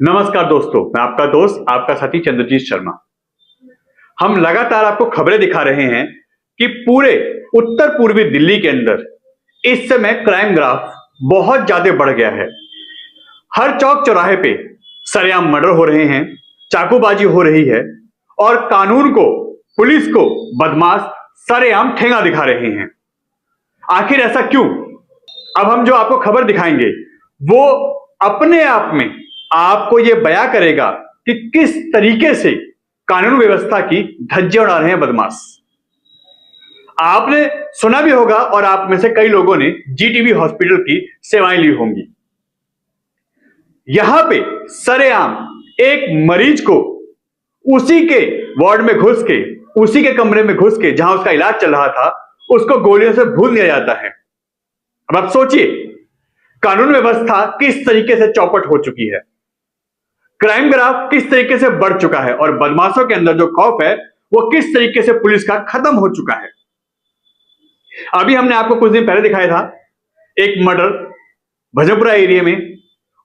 नमस्कार दोस्तों, मैं आपका दोस्त आपका साथी चंद्रजीत शर्मा। हम लगातार आपको खबरें दिखा रहे हैं कि पूरे उत्तर पूर्वी दिल्ली के अंदर इस समय क्राइम ग्राफ बहुत ज्यादा बढ़ गया है। हर चौक चौराहे पे सरेआम मर्डर हो रहे हैं, चाकूबाजी हो रही है और कानून को, पुलिस को बदमाश सरेआम ठेंगा दिखा रहे हैं। आखिर ऐसा क्यों? अब हम जो आपको खबर दिखाएंगे वो अपने आप में आपको ये बयां करेगा कि किस तरीके से कानून व्यवस्था की धज्जियां उड़ा रहे हैं बदमाश। आपने सुना भी होगा और आप में से कई लोगों ने जीटीबी हॉस्पिटल की सेवाएं ली होंगी। यहां पे सरेआम एक मरीज को उसी के वार्ड में घुस के, उसी के कमरे में घुस के जहां उसका इलाज चल रहा था, उसको गोलियों से भून दिया जाता है। अब आप सोचिए, कानून व्यवस्था किस तरीके से चौपट हो चुकी है, क्राइम ग्राफ किस तरीके से बढ़ चुका है और बदमाशों के अंदर जो खौफ है वो किस तरीके से पुलिस का खत्म हो चुका है। अभी हमने आपको कुछ दिन पहले दिखाया था एक मर्डर भजनपुरा एरिया में।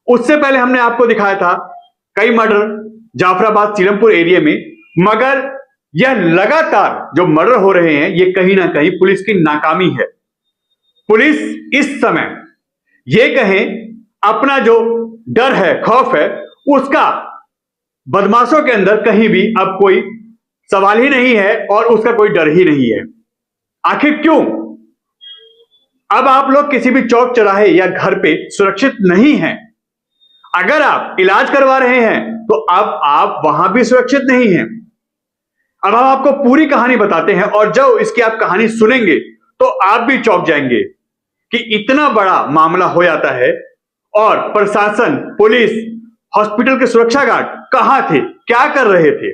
उससे पहले हमने आपको दिखाया था कई मर्डर जाफराबाद सीलमपुर एरिया में। मगर यह लगातार जो मर्डर हो रहे हैं ये कहीं ना कहीं पुलिस की नाकामी है। पुलिस इस समय ये कहें अपना जो डर है, खौफ है, उसका बदमाशों के अंदर कहीं भी अब कोई सवाल ही नहीं है और उसका कोई डर ही नहीं है। आखिर क्यों? अब आप लोग किसी भी चौक चौराहे या घर पे सुरक्षित नहीं हैं। अगर आप इलाज करवा रहे हैं तो अब आप वहां भी सुरक्षित नहीं हैं। अब हम आपको पूरी कहानी बताते हैं और जब इसकी आप कहानी सुनेंगे तो आप भी चौंक जाएंगे कि इतना बड़ा मामला हो जाता है और प्रशासन, पुलिस, हॉस्पिटल के सुरक्षा गार्ड कहां थे, क्या कर रहे थे।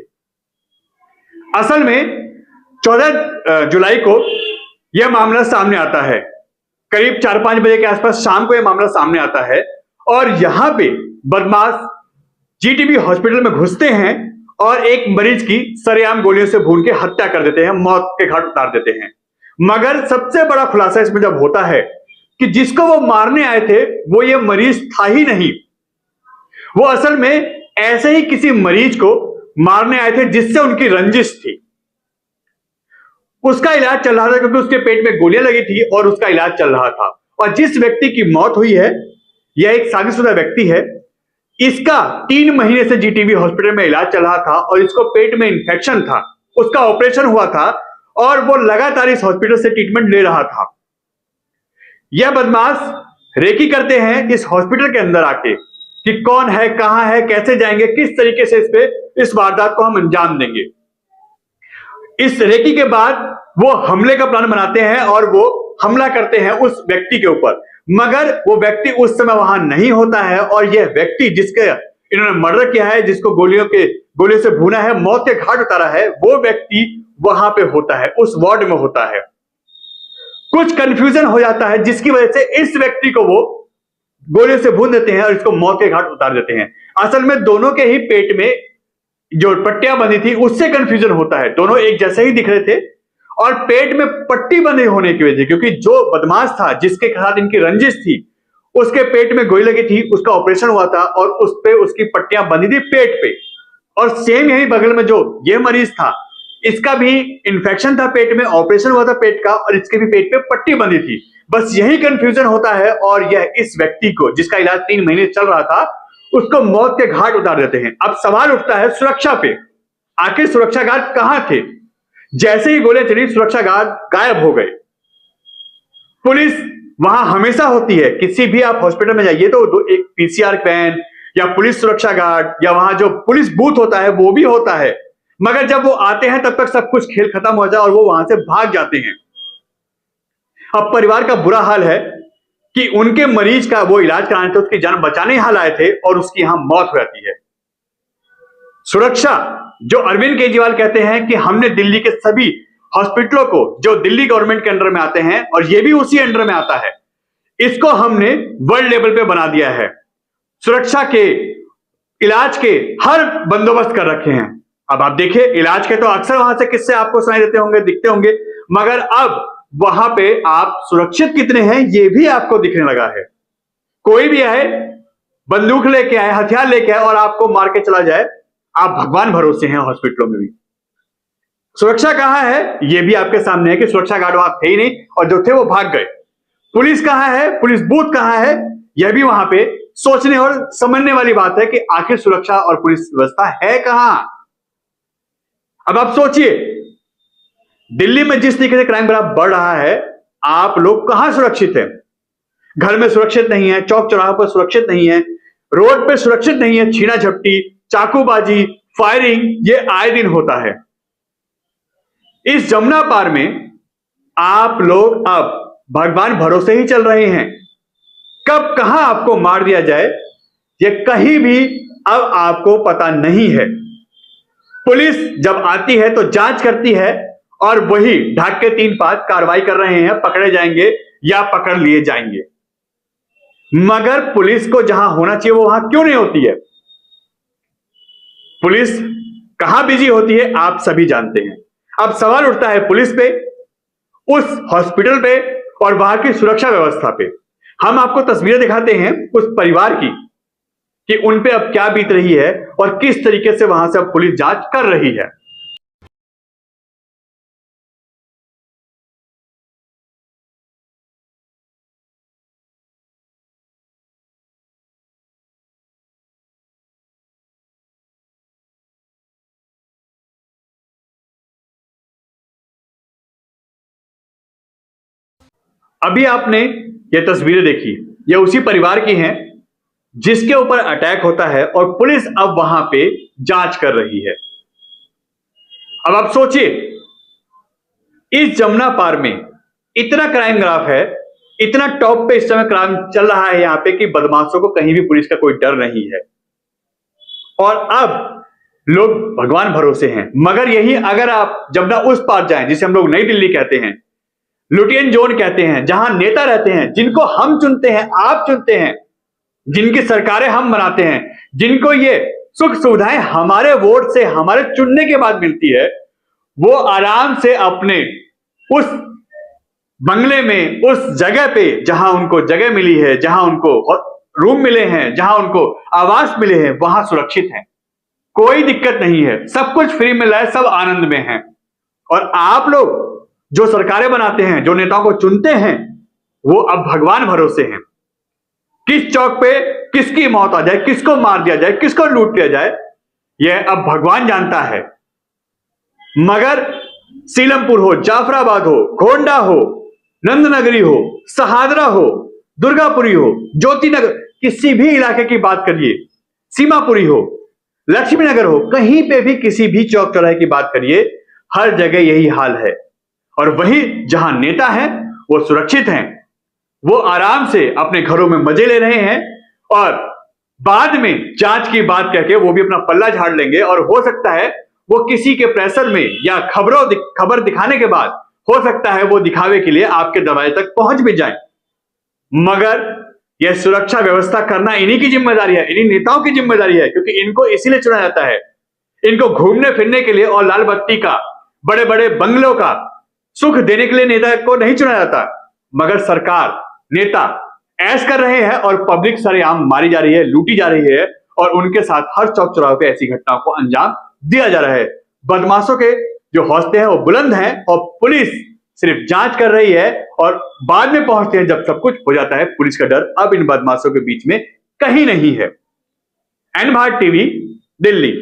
असल में 14 जुलाई को यह मामला सामने आता है। करीब 4-5 बजे के आसपास शाम को यह मामला सामने आता है और यहां पे बदमाश जीटीबी हॉस्पिटल में घुसते हैं और एक मरीज की सरेआम गोलियों से भून के हत्या कर देते हैं, मौत के घाट उतार देते हैं। मगर सबसे बड़ा खुलासा इसमें जब होता है कि जिसको वो मारने आए थे वो ये मरीज था ही नहीं। वो असल में ऐसे ही किसी मरीज को मारने आए थे जिससे उनकी रंजिश थी। उसका इलाज चल रहा था क्योंकि उसके पेट में गोलियां लगी थी और उसका इलाज चल रहा था। और जिस व्यक्ति की मौत हुई है यह एक शादीशुदा व्यक्ति है। इसका 3 महीने से जीटीबी हॉस्पिटल में इलाज चल रहा था और इसको पेट में इंफेक्शन था। उसका ऑपरेशन हुआ था और वो लगातार इस हॉस्पिटल से ट्रीटमेंट ले रहा था। यह बदमाश रेकी करते हैं इस हॉस्पिटल के अंदर आके कि कौन है, कहां है, कैसे जाएंगे, किस तरीके से इस वारदात को हम अंजाम देंगे। इस रेकी के बाद वो हमले का प्लान बनाते हैं और वो हमला करते हैं उस व्यक्ति के ऊपर। मगर वो व्यक्ति उस समय वहां नहीं होता है और यह व्यक्ति जिसके इन्होंने मर्डर किया है, जिसको गोलियों से भूना है, मौत के घाट उतारा है, वो व्यक्ति वहां पे होता है, उस वार्ड में होता है। कुछ कंफ्यूजन हो जाता है जिसकी वजह से इस व्यक्ति को वो गोलियों से भून देते हैं और इसको मौत के घाट उतार देते हैं। असल में दोनों के ही पेट में जो पट्टियां बंधी थी उससे कंफ्यूजन होता है। दोनों एक जैसे ही दिख रहे थे और पेट में पट्टी बंधी होने की वजह से, क्योंकि जो बदमाश था जिसके साथ इनकी रंजिश थी उसके पेट में गोली लगी थी, उसका ऑपरेशन हुआ था और उस पे उसकी पट्टियां बंधी थी पेट पे। और सेम यही बगल में जो ये मरीज था इसका भी इंफेक्शन था पेट में, ऑपरेशन हुआ था पेट का और इसके भी पेट पे पट्टी बंधी थी। बस यही कंफ्यूजन होता है और यह इस व्यक्ति को, जिसका इलाज 3 महीने चल रहा था, उसको मौत के घाट उतार देते हैं। अब सवाल उठता है सुरक्षा पे। आखिर सुरक्षा गार्ड कहां थे? जैसे ही गोलियां चली सुरक्षा गार्ड गायब हो गए। पुलिस वहां हमेशा होती है, किसी भी आप हॉस्पिटल में जाइए तो एक पीसीआर वैन या पुलिस सुरक्षा गार्ड या वहां जो पुलिस बूथ होता है वो भी होता है। मगर जब वो आते हैं तब तक सब कुछ खेल खत्म हो जाए और वो वहां से भाग जाते हैं। अब परिवार का बुरा हाल है कि उनके मरीज का वो इलाज कराने थे, उसकी जान बचाने हाल आए थे और उसकी यहां मौत हो जाती है। सुरक्षा जो अरविंद केजरीवाल कहते हैं कि हमने दिल्ली के सभी हॉस्पिटलों को जो दिल्ली गवर्नमेंट के अंडर में आते हैं और ये भी उसी अंडर में आता है, इसको हमने वर्ल्ड लेवल पे बना दिया है। सुरक्षा के, इलाज के हर बंदोबस्त कर रखे हैं। अब आप देखिए, इलाज के तो अक्सर वहां से किस्से आपको सुनाई देते होंगे, दिखते होंगे, मगर अब वहां पे आप सुरक्षित कितने हैं ये भी आपको दिखने लगा है। कोई भी आए बंदूक लेके आए, हथियार लेके आए और आपको मार के चला जाए, आप भगवान भरोसे हैं हॉस्पिटलों में भी। सुरक्षा कहां है यह भी आपके सामने है कि सुरक्षा गार्ड वहां थे ही नहीं और जो थे वो भाग गए। पुलिस कहां है, पुलिस बूथ कहां है, यह भी वहां पे सोचने और समझने वाली बात है कि आखिर सुरक्षा और पुलिस व्यवस्था है कहां। अब आप सोचिए, दिल्ली में जिस तरीके से क्राइम ग्राफ बढ़ रहा है, आप लोग कहां सुरक्षित हैं? घर में सुरक्षित नहीं है, चौक चौराहों पर सुरक्षित नहीं है, रोड पे सुरक्षित नहीं है। छीना झपटी, चाकूबाजी, फायरिंग ये आए दिन होता है। इस जमुना पार में आप लोग अब भगवान भरोसे ही चल रहे हैं। कब कहां आपको मार दिया जाए ये कहीं भी अब आपको पता नहीं है। पुलिस जब आती है तो जांच करती है और वही ढाक के 3-5 कार्रवाई कर रहे हैं, पकड़े जाएंगे या पकड़ लिए जाएंगे। मगर पुलिस को जहां होना चाहिए वो वहां क्यों नहीं होती है? पुलिस कहां बिजी होती है आप सभी जानते हैं। अब सवाल उठता है पुलिस पे, उस हॉस्पिटल पे और वहां की सुरक्षा व्यवस्था पे। हम आपको तस्वीरें दिखाते हैं उस परिवार की कि उन पे अब क्या बीत रही है और किस तरीके से वहां से अब पुलिस जांच कर रही है। अभी आपने ये तस्वीरें देखी, ये उसी परिवार की हैं जिसके ऊपर अटैक होता है और पुलिस अब वहां पे जांच कर रही है। अब आप सोचिए, इस जमुना पार में इतना क्राइम ग्राफ है, इतना टॉप पे इस समय क्राइम चल रहा है यहां पे कि बदमाशों को कहीं भी पुलिस का कोई डर नहीं है। और अब लोग भगवान भरोसे हैं। मगर यही अगर आप जमुना उस पार जाएं, जिसे हम लोग नई दिल्ली कहते हैं, लुटियन जोन कहते हैं, जहां नेता रहते हैं जिनको हम चुनते हैं, आप चुनते हैं, जिनकी सरकारें हम बनाते हैं, जिनको ये सुख सुविधाएं हमारे वोट से, हमारे चुनने के बाद मिलती है, वो आराम से अपने उस बंगले में, उस जगह पे जहां उनको जगह मिली है, जहां उनको रूम मिले हैं, जहां उनको आवास मिले हैं, वहां सुरक्षित हैं। कोई दिक्कत नहीं है, सब कुछ फ्री मिल रहा है, सब आनंद में हैं। और आप लोग जो सरकारें बनाते हैं, जो नेताओं को चुनते हैं, वो अब भगवान भरोसे हैं। किस चौक पे किसकी मौत आ जाए, किसको मार दिया जाए, किसको लूट लिया जाए, यह अब भगवान जानता है। मगर सीलमपुर हो, जाफराबाद हो, गोंडा हो, नंदनगरी हो, सहादरा हो, दुर्गापुरी हो, ज्योतिनगर, किसी भी इलाके की बात करिए, सीमापुरी हो, लक्ष्मी नगर हो, कहीं पे भी किसी भी चौक चौराहे की बात करिए, हर जगह यही हाल है। और वही जहां नेता हैं वो सुरक्षित हैं, वो आराम से अपने घरों में मजे ले रहे हैं और बाद में जांच की बात कहके वो भी अपना पल्ला झाड़ लेंगे। और हो सकता है वो किसी के प्रेशर में या खबर दिखाने के बाद हो सकता है वो दिखावे के लिए आपके दरवाजे तक पहुंच भी जाए। मगर यह सुरक्षा व्यवस्था करना इन्हीं की जिम्मेदारी है, इन्हीं नेताओं की जिम्मेदारी है, क्योंकि इनको इसीलिए चुना जाता है। इनको घूमने फिरने के लिए और लाल बत्ती का, बड़े बड़े बंगलों का सुख देने के लिए नेता को नहीं चुना जाता। मगर सरकार, नेता ऐश कर रहे हैं और पब्लिक सरेआम मारी जा रही है, लूटी जा रही है और उनके साथ हर चौक चौराहे पे ऐसी घटनाओं को अंजाम दिया जा रहा है। बदमाशों के जो हौसले हैं वो बुलंद हैं और पुलिस सिर्फ जांच कर रही है और बाद में पहुंचते हैं जब सब कुछ हो जाता है। पुलिस का डर अब इन बदमाशों के बीच में कहीं नहीं है। N Bharat TV, Delhi.